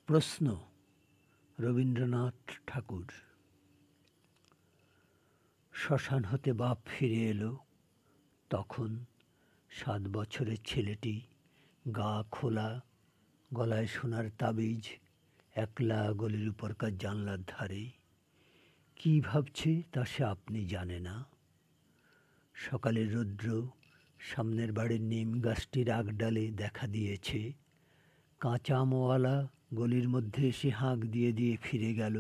প্রশ্ন রবীন্দ্রনাথ ঠাকুর। শ্মশান হতে বাপ ফিরে এলো, তখন 7 বছরের ছেলেটি, গা খোলা, গলায় সোনার তাবিজ, একলা গলির উপরকার জানলার ধারে। কী ভাবছে তা সে আপনি জানে না। সকালের রৌদ্র সামনের বাড়ির নিম গাছটির আগডালে দেখা দিয়েছে। কাঁচা আমওয়ালা গলির মধ্যে এসে হাঁক দিয়ে দিয়ে ফিরে গেল।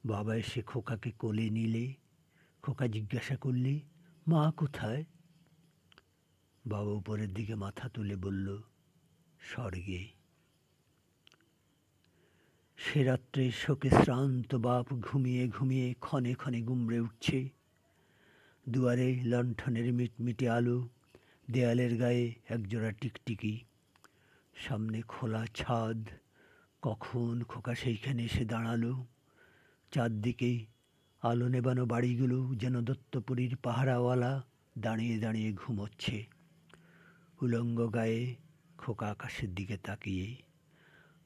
বাবা এসে খোকাকে কোলে নিলে। খোকা জিজ্ঞাসা করলে, মা কোথায়? বাবা উপরের দিকে মাথা তুলে বলল, স্বর্গে। সে রাত্রে শোকে শ্রান্ত বাপ ঘুমিয়ে ঘুমিয়ে ক্ষণে ক্ষণে গুমড়ে উঠছে। দুয়ারে লণ্ঠনের মিটমিটে আলো, দেয়ালের গায়ে একজোড়া টিকটিকি, সামনে খোলা ছাদ। কখন খোকা সেইখানে এসে দাঁড়ালো। চারদিকে আলো নেবানো বাড়িগুলো যেন দত্তপুরীর পাহারাওয়ালা দাঁড়িয়ে দাঁড়িয়ে ঘুমোচ্ছে। উলঙ্গ গায়ে খোকা আকাশের দিকে তাকিয়ে।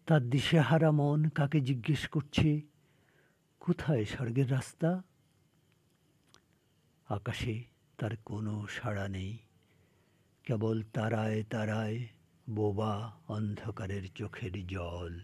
তার দিশেহারা মন কাকে জিজ্ঞেস করছে, কোথায় স্বর্গের রাস্তা? আকাশে তার কোনো সাড়া নেই, কেবল তারায় তারায় বোবা অন্ধকারের চোখের জল।